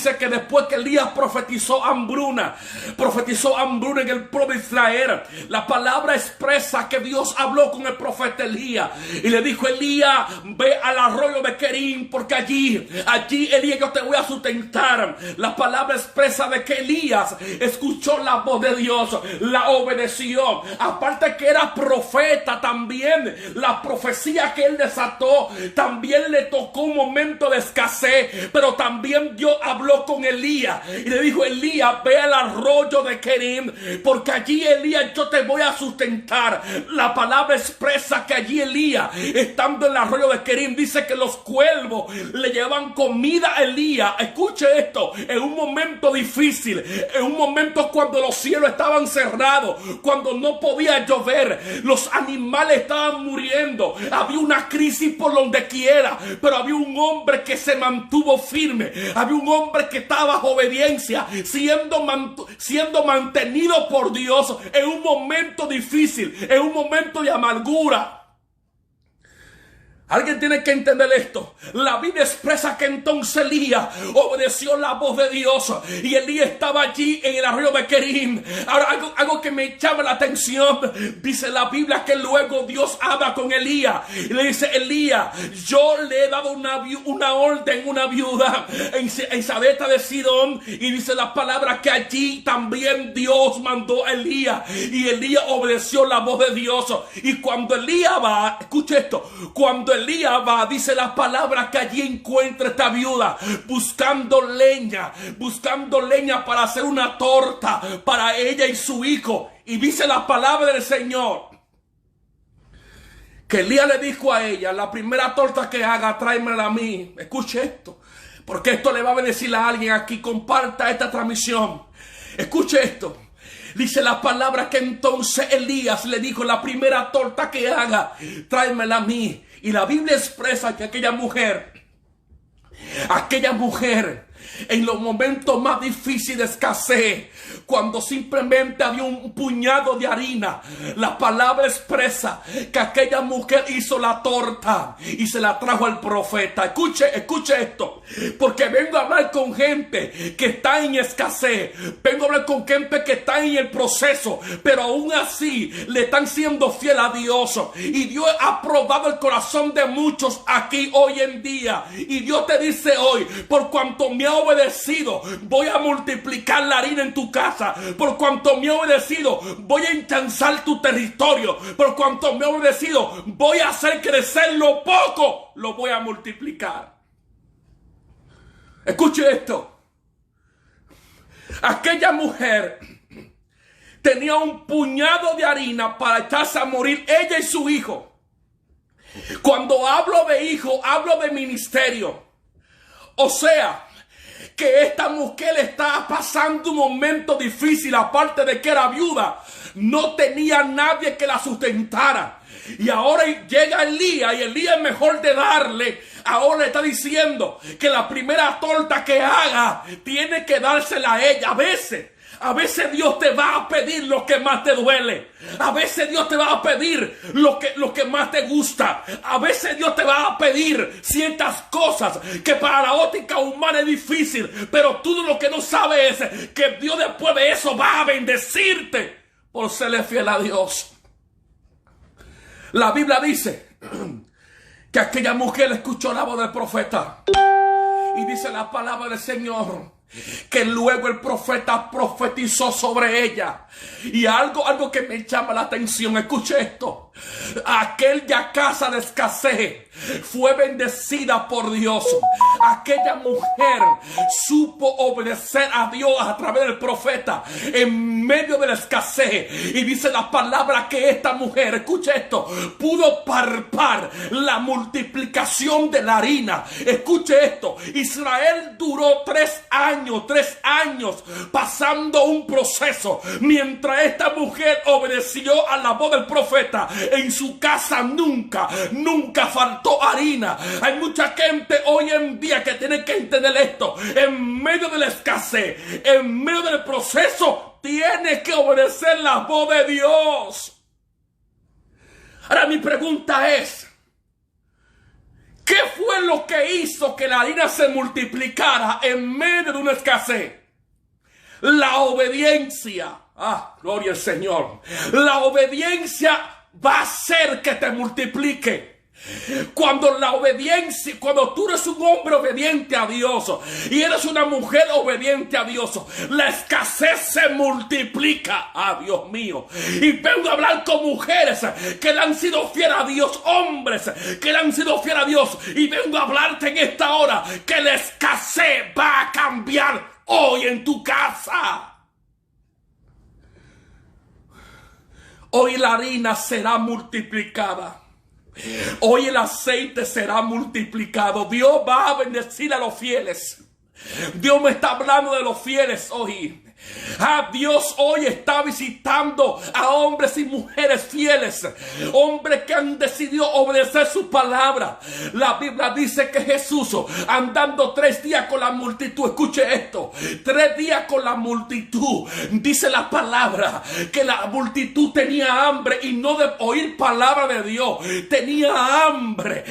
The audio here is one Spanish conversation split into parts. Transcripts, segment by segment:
dice que después que Elías profetizó hambruna en el pueblo de Israel, la palabra expresa que Dios habló con el profeta Elías y le dijo: Elías, ve al arroyo de Kerim, porque allí Elías, yo te voy a sustentar. La palabra expresa de que Elías escuchó la voz de Dios, la obedeció. Aparte que era profeta, también la profecía que él desató, también le tocó un momento de escasez, pero también Dios habló con Elías y le dijo: Elías, ve al arroyo de Kerim, porque allí, Elías, yo te voy a sustentar. La palabra expresa que allí Elías, estando en el arroyo de Kerim, dice que los cuervos le llevaban comida a Elías. Escuche esto, en un momento difícil, en un momento cuando los cielos estaban cerrados, cuando no podía llover, los animales estaban muriendo, había una crisis por donde quiera, pero había un hombre que se mantuvo firme, había un hombre que estaba bajo obediencia, siendo mantenido por Dios en un momento difícil, en un momento de amargura. Alguien tiene que entender esto. La Biblia expresa que entonces Elías obedeció la voz de Dios y Elías estaba allí en el arroyo de Kerim. Ahora, algo que me llama la atención, dice la Biblia que luego Dios habla con Elías y le dice: Elías, yo le he dado una orden, una viuda en Sarepta de Sidón, y dice la palabra que allí también Dios mandó a Elías y Elías obedeció la voz de Dios. Y cuando Elías va, escuche esto, cuando Elías va, dice la palabra que allí encuentra esta viuda buscando leña para hacer una torta para ella y su hijo. Y dice la palabra del Señor que Elías le dijo a ella: la primera torta que haga, tráemela a mí. Escuche esto, porque esto le va a bendecir a alguien aquí. Comparta esta transmisión. Escuche esto. Dice la palabra que entonces Elías le dijo: la primera torta que haga, tráemela a mí. Y la Biblia expresa que aquella mujer, en los momentos más difíciles de escasez, cuando simplemente había un puñado de harina, la palabra expresa que aquella mujer hizo la torta y se la trajo al profeta. Escuche esto, porque vengo a hablar con gente que está en escasez, vengo a hablar con gente que está en el proceso, pero aún así le están siendo fiel a Dios, y Dios ha probado el corazón de muchos aquí hoy en día, y Dios te dice hoy: por cuanto me ha obedecido, voy a multiplicar la harina en tu casa. Por cuanto me he obedecido, voy a ensanchar tu territorio. Por cuanto me he obedecido, voy a hacer crecer lo poco, lo voy a multiplicar. Escuche esto. Aquella mujer tenía un puñado de harina para echarse a morir ella y su hijo. Cuando hablo de hijo, hablo de ministerio. O sea, que esta mujer estaba pasando un momento difícil. Aparte de que era viuda, no tenía nadie que la sustentara. Y ahora llega Elías, y Elías, es mejor de darle, ahora le está diciendo que la primera torta que haga tiene que dársela a ella. A veces Dios te va a pedir lo que más te duele. A veces Dios te va a pedir lo que más te gusta. A veces Dios te va a pedir ciertas cosas que para la óptica humana es difícil. Pero tú lo que no sabes es que Dios después de eso va a bendecirte por serle fiel a Dios. La Biblia dice que aquella mujer escuchó la voz del profeta. Y dice la palabra del Señor que luego el profeta profetizó sobre ella. Y algo que me llama la atención, escuche esto: aquella casa de escasez fue bendecida por Dios. Aquella mujer supo obedecer a Dios a través del profeta en medio de la escasez. Y dice la palabra que esta mujer, escuche esto, pudo palpar la multiplicación de la harina. Escuche esto: Israel duró 3 años pasando un proceso. Mientras esta mujer obedeció a la voz del profeta, en su casa nunca faltó harina. Hay mucha gente hoy en día que tiene que entender esto: en medio de la escasez, en medio del proceso, tiene que obedecer la voz de Dios. Ahora mi pregunta es: ¿Qué fue lo que hizo que la harina se multiplicara en medio de una escasez? La obediencia. Ah, gloria al Señor. La obediencia va a hacer que te multiplique. Cuando la obediencia, cuando tú eres un hombre obediente a Dios y eres una mujer obediente a Dios, la escasez se multiplica. Ah, Dios mío. Y vengo a hablar con mujeres que le han sido fieles a Dios, hombres que le han sido fieles a Dios, y vengo a hablarte en esta hora que la escasez va a cambiar hoy en tu casa. Hoy la harina será multiplicada. Hoy el aceite será multiplicado. Dios va a bendecir a los fieles. Dios me está hablando de los fieles hoy. Dios hoy está visitando a hombres y mujeres fieles, hombres que han decidido obedecer su palabra. La Biblia dice que Jesús, andando 3 días con la multitud, escuche esto, 3 días con la multitud, dice la palabra que la multitud tenía hambre, y no de oír palabra de Dios, tenía hambre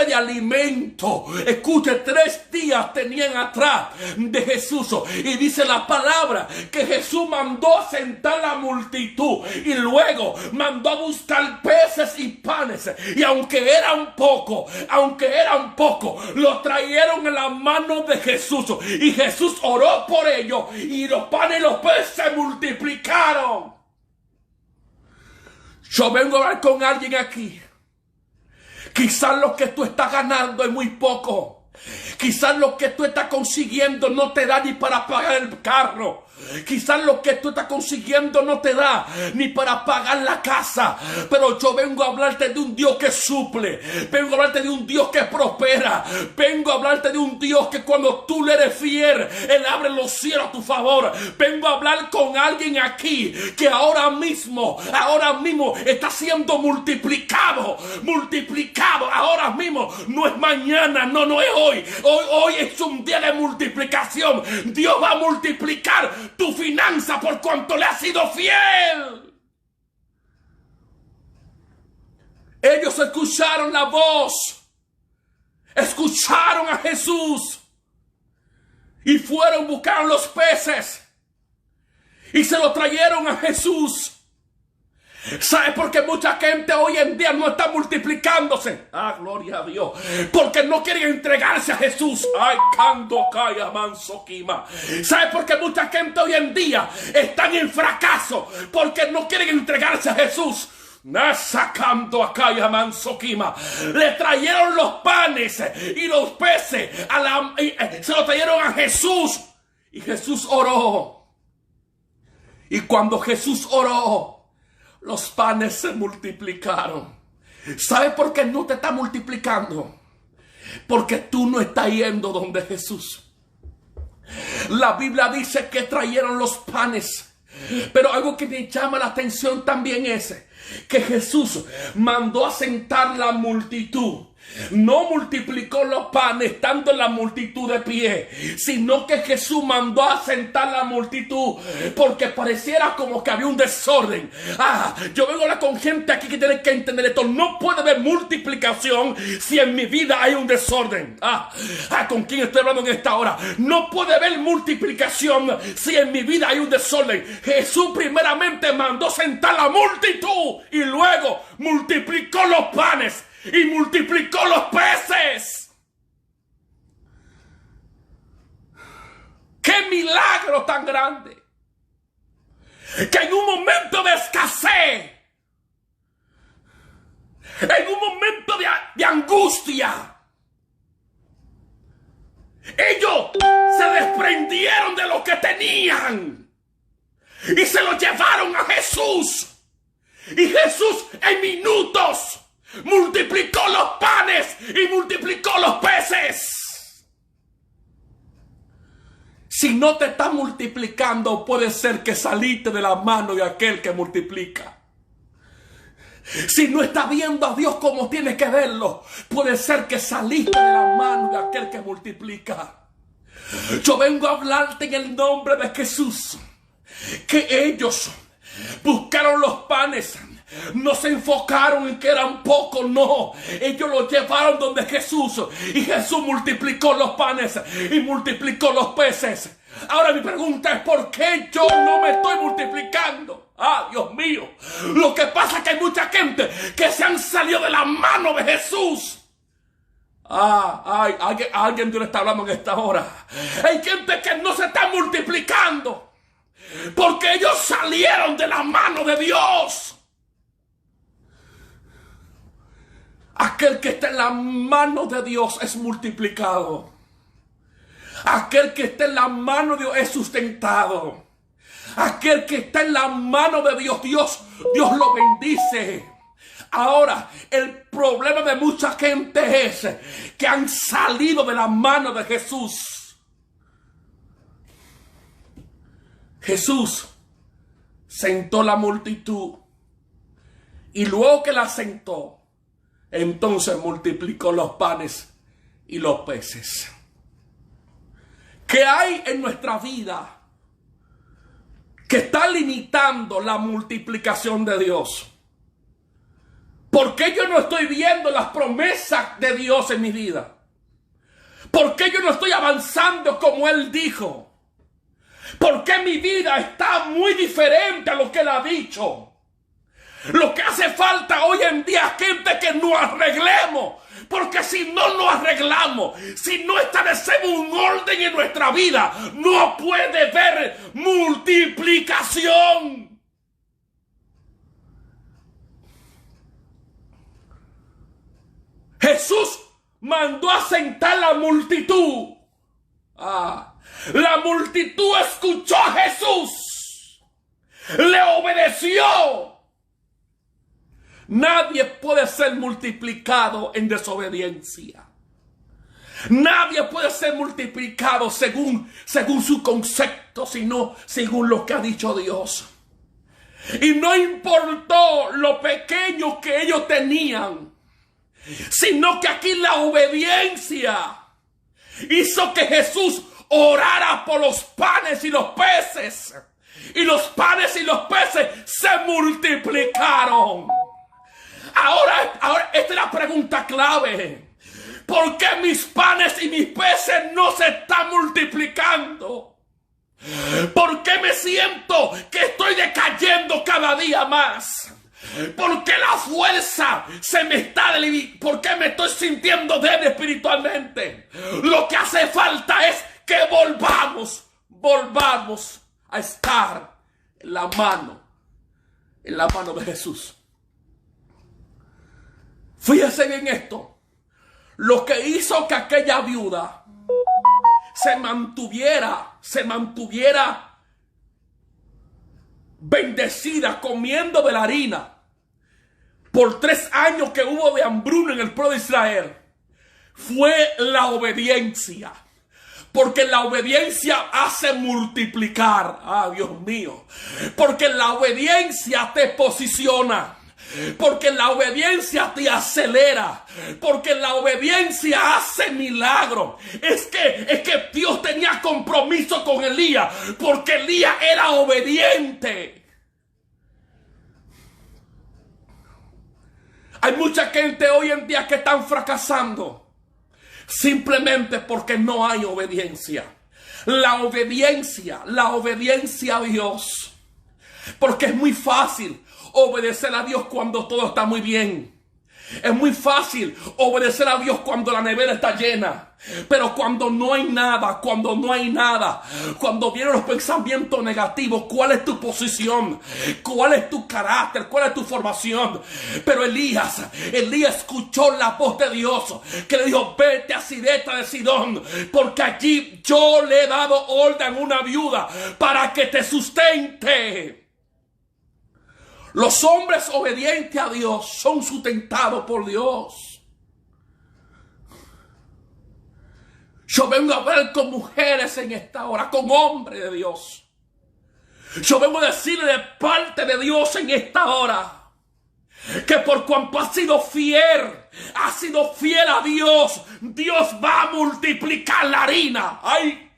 de alimento. Escuche, 3 días tenían atrás de Jesús, y dice la palabra que Jesús mandó a sentar la multitud y luego mandó a buscar peces y panes, y aunque eran pocos, los trajeron en las manos de Jesús, y Jesús oró por ellos, y los panes y los peces se multiplicaron. Yo vengo a hablar con alguien aquí. Quizás lo que tú estás ganando es muy poco. Quizás lo que tú estás consiguiendo no te da ni para pagar el carro. Quizás lo que tú estás consiguiendo no te da ni para pagar la casa. Pero yo vengo a hablarte de un Dios que suple. Vengo a hablarte de un Dios que prospera. Vengo a hablarte de un Dios que cuando tú le eres fiel, Él abre los cielos a tu favor. Vengo a hablar con alguien aquí que ahora mismo está siendo multiplicado. Ahora mismo, no es mañana, no es hoy. Hoy es un día de multiplicación. Dios va a multiplicar tu finanza por cuanto le has sido fiel. Ellos escucharon la voz, escucharon a Jesús y fueron, buscaron los peces y se lo trajeron a Jesús. ¿Sabe por qué mucha gente hoy en día no está multiplicándose? Ah, gloria a Dios. Porque no quieren entregarse a Jesús. Ay, canto, calla, manso, quima. ¿Sabe por qué mucha gente hoy en día están en fracaso? Porque no quieren entregarse a Jesús. Sacando a calla, manso, quima. Le trajeron los panes y los peces. Se lo trajeron a Jesús. Y Jesús oró. Y cuando Jesús oró, los panes se multiplicaron. ¿Sabe por qué no te está multiplicando? Porque tú no estás yendo donde Jesús. La Biblia dice que trajeron los panes. Pero algo que me llama la atención también es que Jesús mandó a sentar la multitud. No multiplicó los panes estando en la multitud de pie, sino que Jesús mandó a sentar la multitud porque pareciera como que había un desorden. Yo vengo a hablar con gente aquí que tiene que entender esto. No puede haber multiplicación si en mi vida hay un desorden. ¿Con quién estoy hablando en esta hora? No puede haber multiplicación si en mi vida hay un desorden. Jesús primeramente mandó sentar la multitud y luego multiplicó los panes y multiplicó los peces. ¡Qué milagro tan grande! Que en un momento de escasez, en un momento de angustia, ellos se desprendieron de lo que tenían y se lo llevaron a Jesús. Y Jesús en minutos multiplicó los panes y multiplicó los peces. Si no te está multiplicando, puede ser que saliste de la mano de aquel que multiplica. Si no estás viendo a Dios como tienes que verlo, puede ser que saliste de la mano de aquel que multiplica. Yo vengo a hablarte en el nombre de Jesús, que ellos buscaron los panes no se enfocaron en que eran pocos, no. Ellos lo llevaron donde Jesús. Y Jesús multiplicó los panes y multiplicó los peces. Ahora mi pregunta es, ¿por qué yo no me estoy multiplicando? Ah, Dios mío. Lo que pasa es que hay mucha gente que se han salido de la mano de Jesús. Alguien Dios le está hablando en esta hora. Hay gente que no se está multiplicando porque ellos salieron de la mano de Dios. Aquel que está en la mano de Dios es multiplicado. Aquel que está en la mano de Dios es sustentado. Aquel que está en la mano de Dios, Dios lo bendice. Ahora, el problema de mucha gente es que han salido de la mano de Jesús. Jesús sentó la multitud y luego que la sentó, entonces multiplicó los panes y los peces. ¿Qué hay en nuestra vida que está limitando la multiplicación de Dios? ¿Por qué yo no estoy viendo las promesas de Dios en mi vida? ¿Por qué yo no estoy avanzando como Él dijo? ¿Por qué mi vida está muy diferente a lo que Él ha dicho? Lo que hace falta hoy en día es gente que nos arreglemos. Porque si no nos arreglamos, si no establecemos un orden en nuestra vida, no puede haber multiplicación. Jesús mandó a sentar la multitud. La multitud escuchó a Jesús. Le obedeció. Nadie puede ser multiplicado en desobediencia. Nadie puede ser multiplicado según su concepto, sino según lo que ha dicho Dios. Y no importó lo pequeño que ellos tenían, sino que aquí la obediencia hizo que Jesús orara por los panes y los peces. Y los panes y los peces se multiplicaron. Ahora esta es la pregunta clave. ¿Por qué mis panes y mis peces no se están multiplicando? ¿Por qué me siento que estoy decayendo cada día más? ¿Por qué la fuerza se me está debilitando? ¿Por qué me estoy sintiendo débil espiritualmente? Lo que hace falta es que volvamos a estar en la mano de Jesús. Fíjese bien esto. Lo que hizo que aquella viuda se mantuviera bendecida comiendo de la harina por 3 años que hubo de hambruna en el pueblo de Israel, fue la obediencia. Porque la obediencia hace multiplicar. Dios mío. Porque la obediencia te posiciona. Porque la obediencia te acelera. Porque la obediencia hace milagro. Es que Dios tenía compromiso con Elías. Porque Elías era obediente. Hay mucha gente hoy en día que están fracasando simplemente porque no hay obediencia. La obediencia a Dios. Porque es muy fácil obedecer a Dios cuando todo está muy bien. Es muy fácil obedecer a Dios cuando la nevera está llena. Pero cuando no hay nada, cuando vienen los pensamientos negativos, ¿cuál es tu posición? ¿Cuál es tu carácter? ¿Cuál es tu formación? Pero Elías escuchó la voz de Dios que le dijo: vete a Sarepta de Sidón, porque allí yo le he dado orden a una viuda para que te sustente. Los hombres obedientes a Dios son sustentados por Dios. Yo vengo a hablar con mujeres en esta hora, con hombres de Dios. Yo vengo a decirle de parte de Dios en esta hora que por cuanto ha sido fiel a Dios, Dios va a multiplicar la harina. ¡Ay!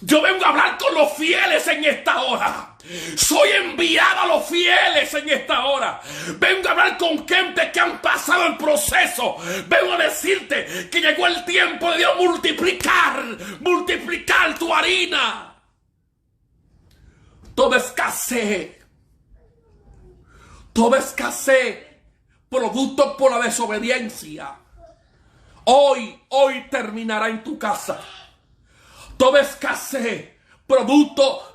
Yo vengo a hablar con los fieles en esta hora. Soy enviado a los fieles en esta hora. Vengo a hablar con gente que han pasado el proceso. Vengo a decirte que llegó el tiempo de Dios multiplicar tu harina. Toda escasez, producto por la desobediencia, hoy terminará en tu casa. Toda escasez, producto